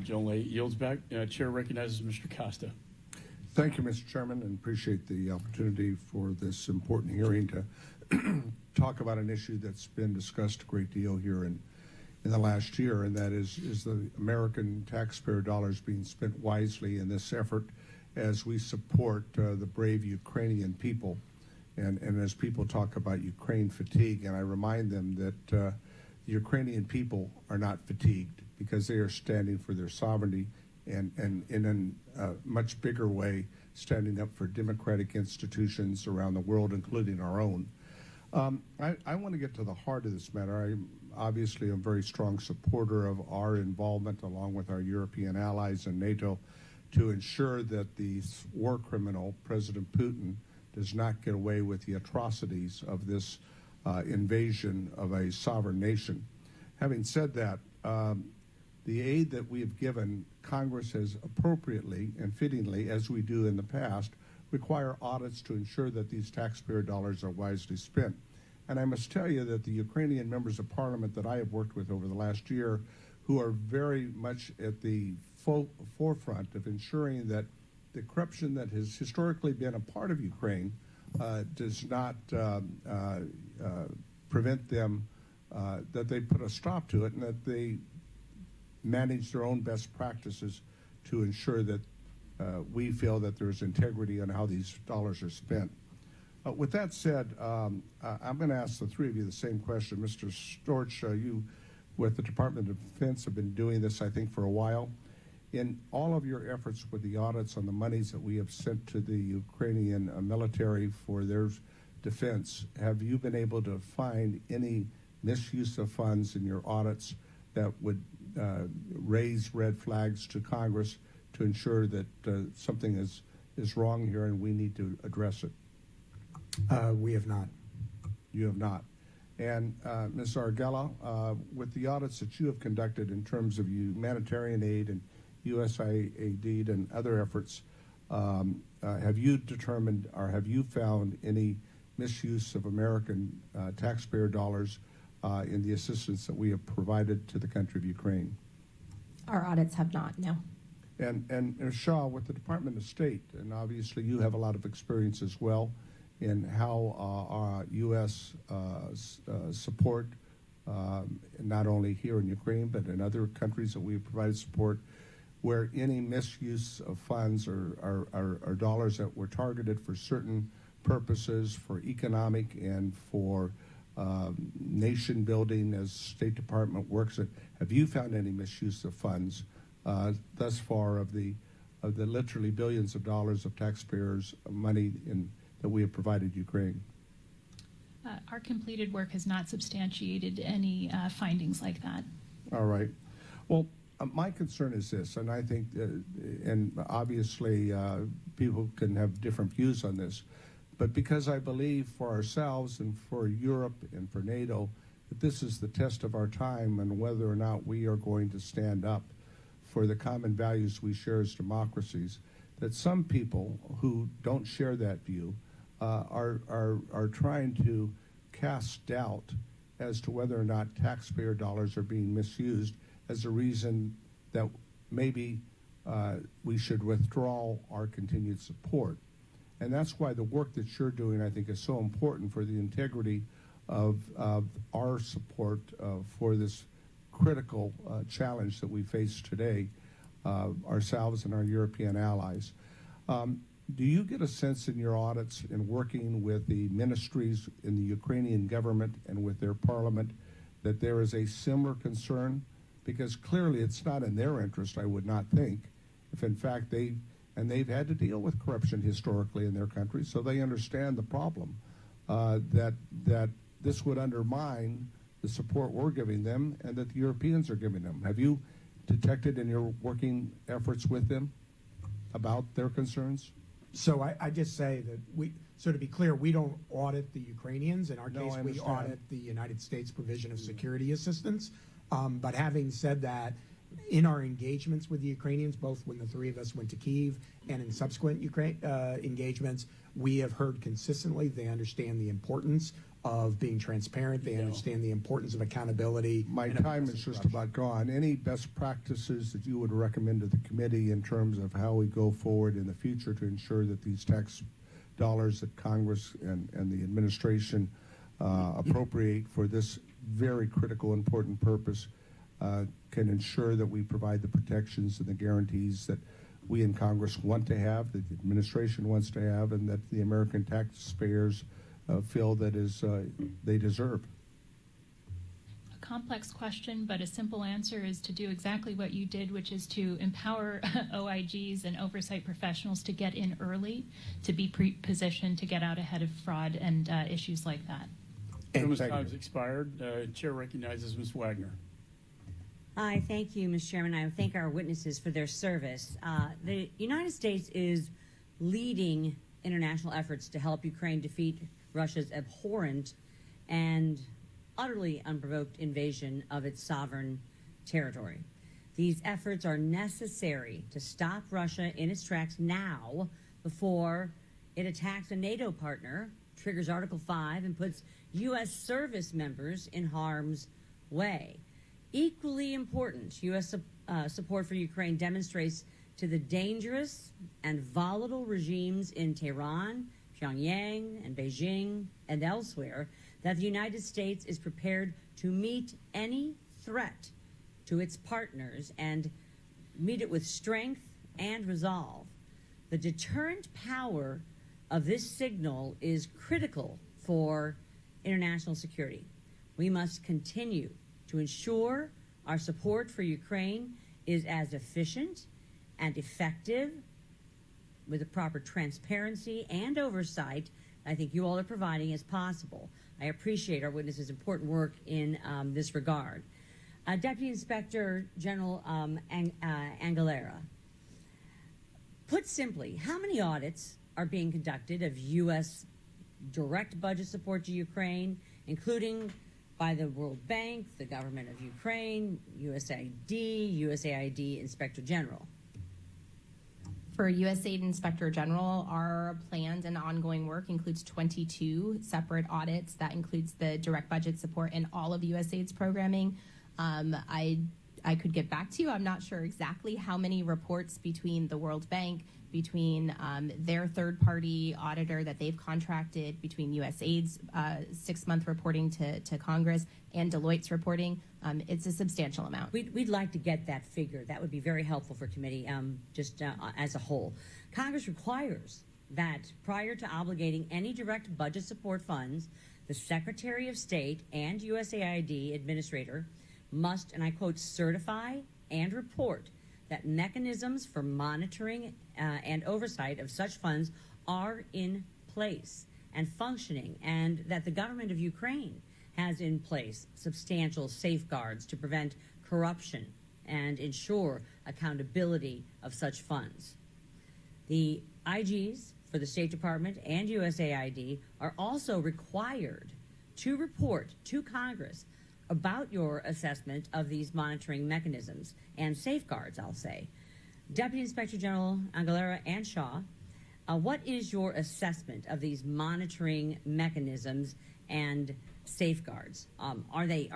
Joan Lay yields back. Chair recognizes Mr. Costa. Thank you, Mr. Chairman, and appreciate the opportunity for this important hearing to talk about an issue that's been discussed a great deal here in the last year, and that is the American taxpayer dollars being spent wisely in this effort as we support the brave Ukrainian people. And as people talk about Ukraine fatigue, and I remind them that the Ukrainian people are not fatigued because they are standing for their sovereignty and in a much bigger way standing up for democratic institutions around the world, including our own. I want to get to the heart of this matter. I obviously am a very strong supporter of our involvement along with our European allies and NATO to ensure that the war criminal, President Putin, does not get away with the atrocities of this invasion of a sovereign nation. Having said that, the aid that we have given, Congress has appropriately and fittingly, as we do in the past, require audits to ensure that these taxpayer dollars are wisely spent. And I must tell you that the Ukrainian members of parliament that I have worked with over the last year, who are very much at the forefront of ensuring that the corruption that has historically been a part of Ukraine does not prevent them, that they put a stop to it, and that they manage their own best practices to ensure that we feel that there's integrity on how these dollars are spent. With that said, I'm going to ask the three of you the same question. Mr. Storch, you with the Department of Defense have been doing this, I think, for a while. In all of your efforts with the audits on the monies that we have sent to the Ukrainian military for their defense, have you been able to find any misuse of funds in your audits that would raise red flags to Congress to ensure that something is wrong here and we need to address it? We have not. You have not. And Ms. Arguella, with the audits that you have conducted in terms of humanitarian aid and USAID and other efforts, have you determined or have you found any misuse of American taxpayer dollars in the assistance that we have provided to the country of Ukraine? Our audits have not, no. And Shaw, with the Department of State, and obviously you have a lot of experience as well in how our U.S. Support, not only here in Ukraine, but in other countries that we have provided support, where any misuse of funds or dollars that were targeted for certain purposes, for economic and for nation building as State Department works it, have you found any misuse of funds thus far of the literally billions of dollars of taxpayers' money that we have provided Ukraine? Our completed work has not substantiated any findings like that. All right. Well, my concern is this, and I think, and obviously people can have different views on this, but because I believe for ourselves and for Europe and for NATO that this is the test of our time and whether or not we are going to stand up for the common values we share as democracies, that some people who don't share that view are trying to cast doubt as to whether or not taxpayer dollars are being misused as a reason that maybe we should withdraw our continued support. And that's why the work that you're doing, I think, is so important for the integrity of our support for this critical challenge that we face today, ourselves and our European allies. Do you get a sense in your audits in working with the ministries in the Ukrainian government and with their parliament that there is a similar concern? Because clearly it's not in their interest, I would not think, if in fact they've had to deal with corruption historically in their country, so they understand the problem, that this would undermine the support we're giving them and that the Europeans are giving them. Have you detected in your working efforts with them about their concerns? So I just say that so to be clear, we don't audit the Ukrainians. In our case, we audit the United States provision of security assistance. But having said that, in our engagements with the Ukrainians, both when the three of us went to Kyiv and in subsequent engagements, we have heard consistently they understand the importance of being transparent. They No. understand the importance of accountability. My and time addressing is just corruption. about gone. Any best practices that you would recommend to the committee in terms of how we go forward in the future to ensure that these tax dollars that Congress and the administration appropriate for this very critical, important purpose can ensure that we provide the protections and the guarantees that we in Congress want to have, that the administration wants to have, and that the American taxpayers feel that is they deserve. A complex question, but a simple answer is to do exactly what you did, which is to empower OIGs and oversight professionals to get in early, to be positioned to get out ahead of fraud and issues like that. Gentleman's thank time's you. expired. Chair recognizes Ms. Wagner. Hi, thank you, Mr. Chairman. I thank our witnesses for their service. The United States is leading international efforts to help Ukraine defeat Russia's abhorrent and utterly unprovoked invasion of its sovereign territory. These efforts are necessary to stop Russia in its tracks now before it attacks a NATO partner, triggers Article 5, and puts U.S. service members in harm's way. Equally important, U.S. Support for Ukraine demonstrates to the dangerous and volatile regimes in Tehran, Pyongyang, and Beijing, and elsewhere that the United States is prepared to meet any threat to its partners and meet it with strength and resolve. The deterrent power of this signal is critical for international security. We must continue to ensure our support for Ukraine is as efficient and effective with the proper transparency and oversight I think you all are providing as possible. I appreciate our witnesses' important work in this regard. Deputy Inspector General Angalera, put simply, how many audits are being conducted of U.S. direct budget support to Ukraine, including by the World Bank, the government of Ukraine, USAID Inspector General? For USAID Inspector General, our planned and ongoing work includes 22 separate audits. That includes the direct budget support and all of USAID's programming. I could get back to you. I'm not sure exactly how many reports between the World Bank, between their third-party auditor that they've contracted, between USAID's 6-month reporting to Congress and Deloitte's reporting. It's a substantial amount. We'd like to get that figure. That would be very helpful for committee as a whole. Congress requires that prior to obligating any direct budget support funds, the Secretary of State and USAID administrator must, and I quote, certify and report that mechanisms for monitoring and oversight of such funds are in place and functioning, and that the government of Ukraine has in place substantial safeguards to prevent corruption and ensure accountability of such funds. The IGs for the State Department and USAID are also required to report to Congress about your assessment of these monitoring mechanisms and safeguards, I'll say. Deputy Inspector General Angalera and Shaw, what is your assessment of these monitoring mechanisms and safeguards? Are they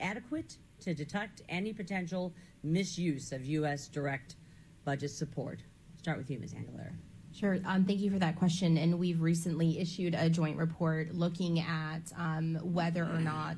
adequate to detect any potential misuse of U.S. direct budget support? I'll start with you, Ms. Angalera. Sure. Thank you for that question. And we've recently issued a joint report looking at whether or not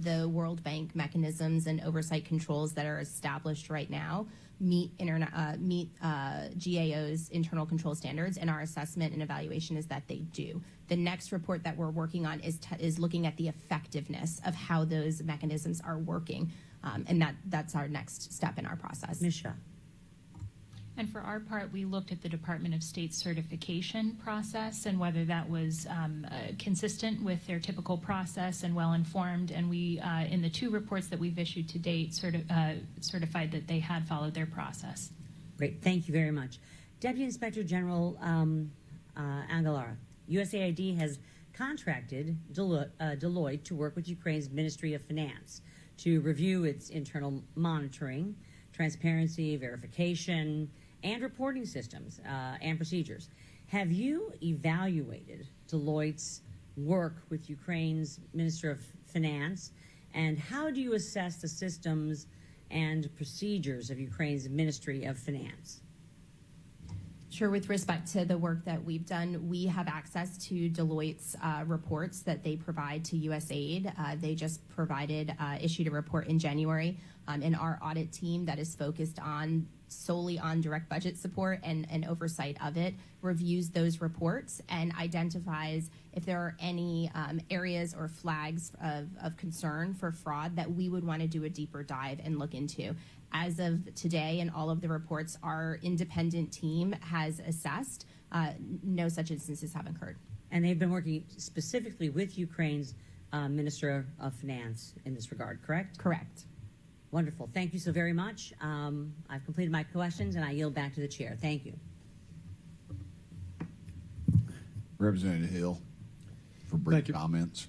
the World Bank mechanisms and oversight controls that are established right now meet GAO's internal control standards. And our assessment and evaluation is that they do. The next report that we're working on is looking at the effectiveness of how those mechanisms are working. And that's our next step in our process. Ms. Shaw. And for our part, we looked at the Department of State certification process and whether that was consistent with their typical process and well-informed. And we, in the 2 reports that we've issued to date, certified that they had followed their process. Great, thank you very much. Deputy Inspector General Angalera, USAID has contracted Deloitte to work with Ukraine's Ministry of Finance to review its internal monitoring, transparency, verification, and reporting systems and procedures. Have you evaluated Deloitte's work with Ukraine's Minister of Finance? And how do you assess the systems and procedures of Ukraine's Ministry of Finance? Sure. With respect to the work that we've done, we have access to Deloitte's reports that they provide to USAID. They just issued a report in January, and our audit team that is focused solely on direct budget support and oversight of it reviews those reports and identifies if there are any areas or flags of concern for fraud that we would want to do a deeper dive and look into. As of today, and all of the reports our independent team has assessed, no such instances have occurred. And they've been working specifically with Ukraine's Minister of Finance in this regard, correct? Correct. Wonderful. Thank you so very much. I've completed my questions, and I yield back to the chair. Thank you. Representative Hill for brief Thank you. comments.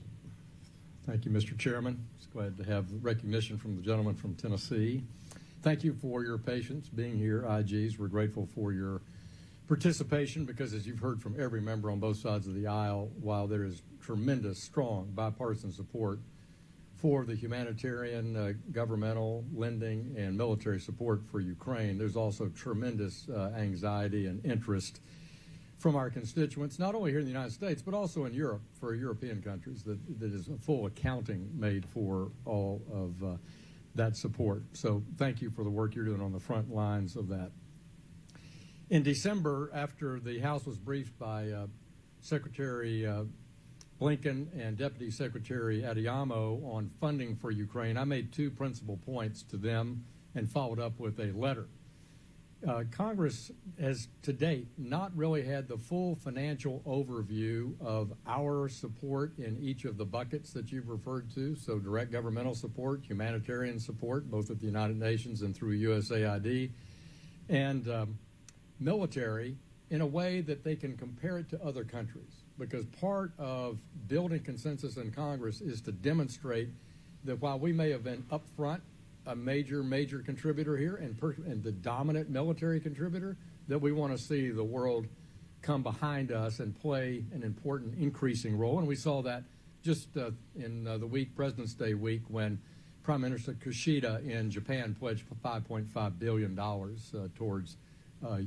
Thank you, Mr. Chairman. It's glad to have recognition from the gentleman from Tennessee. Thank you for your patience being here, IGs. We're grateful for your participation because, as you've heard from every member on both sides of the aisle, while there is tremendous, strong bipartisan support for the humanitarian, governmental, lending, and military support for Ukraine, there's also tremendous anxiety and interest from our constituents, not only here in the United States, but also in Europe, for European countries, that is a full accounting made for all of that support. So thank you for the work you're doing on the front lines of that. In December, after the House was briefed by Secretary Blinken and Deputy Secretary Adeyemo on funding for Ukraine, I made two principal points to them and followed up with a letter. Congress has to date not really had the full financial overview of our support in each of the buckets that you've referred to, so direct governmental support, humanitarian support, both at the United Nations and through USAID, and military, in a way that they can compare it to other countries. Because part of building consensus in Congress is to demonstrate that while we may have been upfront a major contributor here and the dominant military contributor, that we want to see the world come behind us and play an important increasing role. And we saw that just in the week, President's Day week, when Prime Minister Kishida in Japan pledged $5.5 billion towards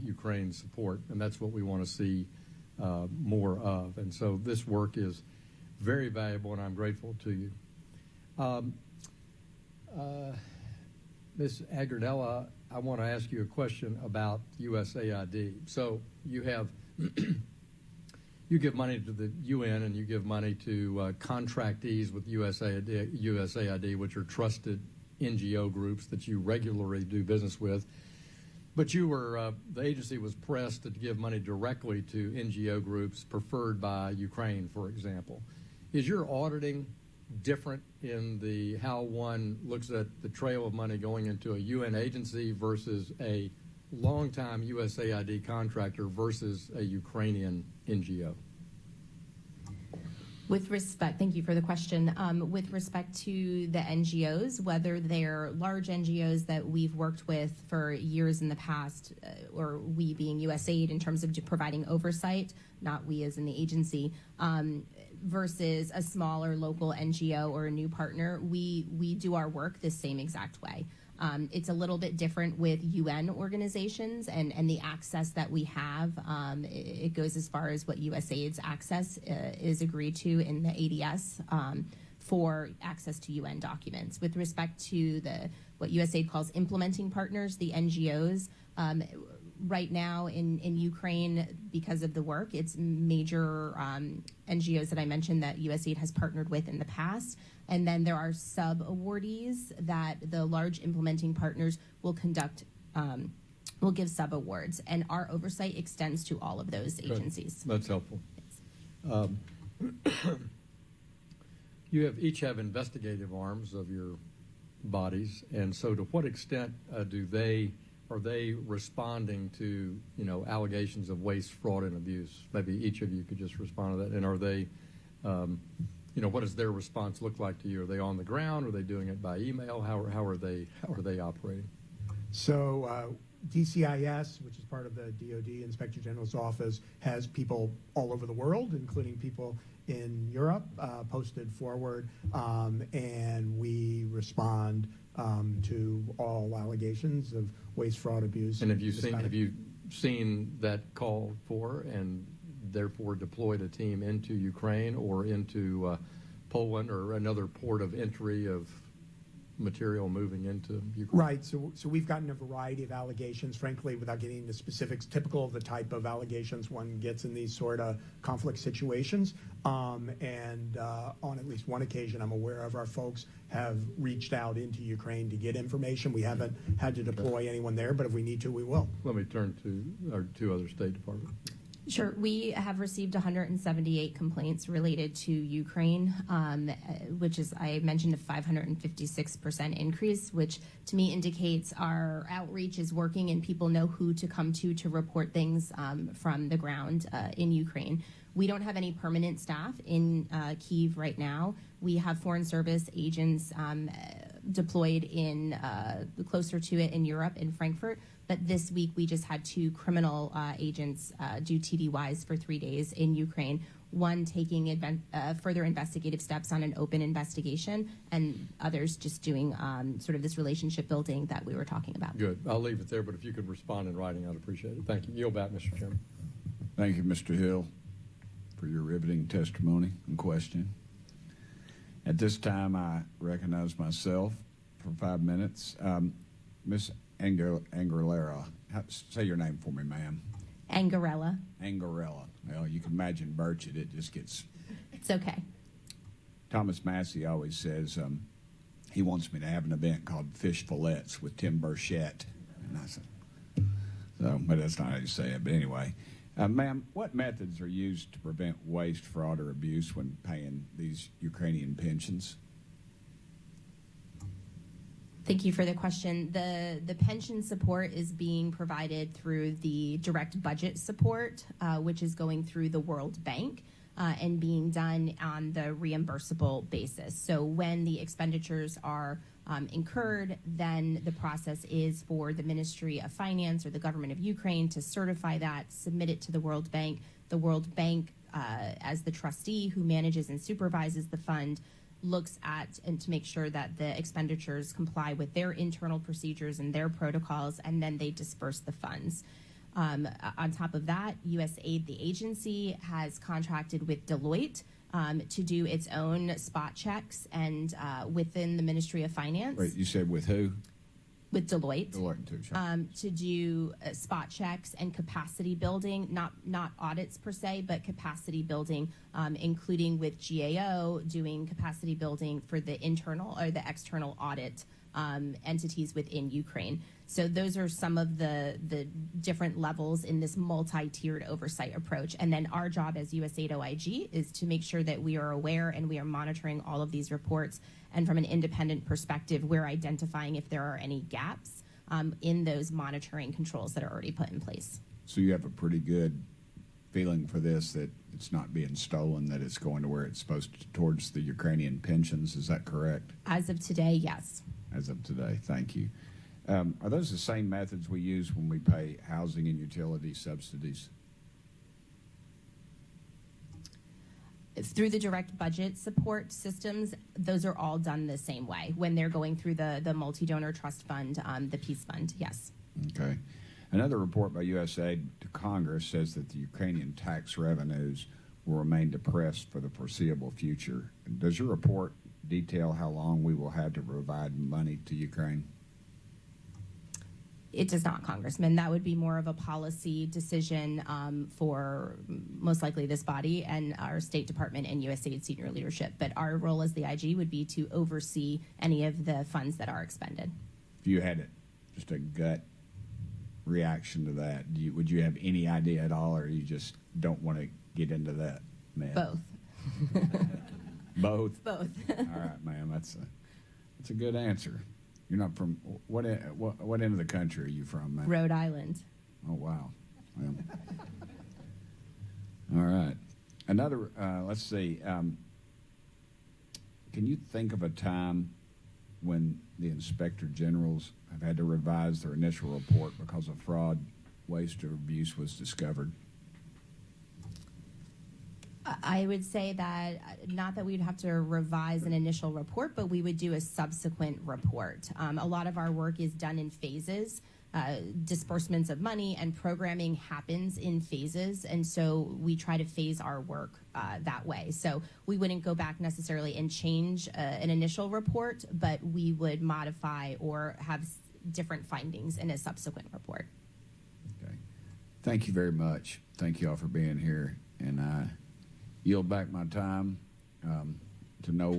Ukraine support. And that's what we want to see more of. And so this work is very valuable, and I'm grateful to you. Ms. Agardella, I want to ask you a question about USAID. So you have, you give money to the UN and you give money to contractees with USAID, which are trusted NGO groups that you regularly do business with. But you were, the agency was pressed to give money directly to NGO groups preferred by Ukraine, for example. Is your auditing different in how one looks at the trail of money going into a UN agency versus a longtime USAID contractor versus a Ukrainian NGO? With respect, thank you for the question. With respect to the NGOs, whether they're large NGOs that we've worked with for years in the past, or we being USAID in terms of providing oversight, not we as in the agency, versus a smaller local NGO or a new partner, we do our work the same exact way. It's a little bit different with UN organizations and the access that we have. It goes as far as what USAID's access is agreed to in the ADS for access to UN documents. With respect to what USAID calls implementing partners, the NGOs, right now in Ukraine, because of the work, it's major NGOs that I mentioned that USAID has partnered with in the past. And then there are sub-awardees that the large implementing partners will conduct, will give sub-awards. And our oversight extends to all of those agencies. That's helpful. You each have investigative arms of your bodies, and so to what extent are they responding to allegations of waste, fraud, and abuse? Maybe each of you could just respond to that. And are they, what does their response look like to you? Are they on the ground? Are they doing it by email? How are they operating? So DCIS, which is part of the DoD Inspector General's office, has people all over the world, including people in Europe, posted forward, and we respond to all allegations of waste, fraud, abuse. And have you misconduct. seen that call for and therefore deployed a team into Ukraine or into Poland or another port of entry of material moving into Ukraine? Right. So we've gotten a variety of allegations, frankly, without getting into specifics, typical of the type of allegations one gets in these sort of conflict situations. And on at least one occasion, I'm aware of, our folks have reached out into Ukraine to get information. We haven't had to deploy anyone there, but if we need to, we will. Let me turn to our two other State Departments. Sure. We have received 178 complaints related to Ukraine, which is, I mentioned, a 556% increase, which to me indicates our outreach is working and people know who to come to report things from the ground in Ukraine. We don't have any permanent staff in Kyiv right now. We have Foreign Service agents deployed in closer to it in Europe, in Frankfurt. But this week we just had 2 criminal agents do TDYs for 3 days in Ukraine. One taking further investigative steps on an open investigation, and others just doing sort of this relationship building that we were talking about. Good. I'll leave it there, but if you could respond in writing, I'd appreciate it. Thank you. Yield back, Mr. Chairman. Thank you, Mr. Hill, for your riveting testimony and question. At this time, I recognize myself for 5 minutes. Ms. Angarella, say your name for me, ma'am. Angarella. Angarella. Well, you can imagine Burchett, it just gets... It's okay. Thomas Massey always says he wants me to have an event called Fish Fillets with Tim Burchett. And I said, so, but that's not how you say it. But anyway, ma'am, what methods are used to prevent waste, fraud, or abuse when paying these Ukrainian pensions? Thank you for the question. The pension support is being provided through the direct budget support, which is going through the World Bank and being done on the reimbursable basis. So when the expenditures are incurred, then the process is for the Ministry of Finance or the government of Ukraine to certify that, submit it to the World Bank. The World Bank, as the trustee who manages and supervises the fund, looks at and to make sure that the expenditures comply with their internal procedures and their protocols, and then they disperse the funds. On top of that, USAID, the agency, has contracted with Deloitte to do its own spot checks, and within the Ministry of Finance. Wait, you said with who? With Deloitte. Deloitte too, sure. To do spot checks and capacity building, not audits per se, but capacity building, including with GAO doing capacity building for the internal or the external audit entities within Ukraine. So those are some of the different levels in this multi-tiered oversight approach. And then our job as USAID OIG is to make sure that we are aware and we are monitoring all of these reports. And from an independent perspective, we're identifying if there are any gaps in those monitoring controls that are already put in place. So you have a pretty good feeling for this, that it's not being stolen, that it's going to where it's supposed to, towards the Ukrainian pensions. Is that correct? As of today, yes. As of today, thank you. Are those the same methods we use when we pay housing and utility subsidies? Through the direct budget support systems, those are all done the same way when they're going through the multi-donor trust fund, the Peace Fund, yes. Okay. Another report by USAID to Congress says that the Ukrainian tax revenues will remain depressed for the foreseeable future. Does your report detail how long we will have to provide money to Ukraine? It does not, Congressman. That would be more of a policy decision for most likely this body and our State Department and USAID senior leadership. But our role as the IG would be to oversee any of the funds that are expended. If you had just a gut reaction to that, would you have any idea at all, or you just don't want to get into that, ma'am? Both. Both? Both. All right, ma'am. That's a good answer. You're not from what end of the country are you from, ma'am? Rhode Island. Oh, wow. Well, all right. Another, let's see. Can you think of a time when the inspector generals have had to revise their initial report because of fraud, waste, or abuse was discovered? I would say that not that we'd have to revise an initial report, but we would do a subsequent report. A lot of our work is done in phases. Disbursements of money and programming happens in phases, and so we try to phase our work that way. So we wouldn't go back necessarily and change an initial report, but we would modify or have different findings in a subsequent report. Okay. Thank you very much. Thank you all for being here, and I yield back my time to no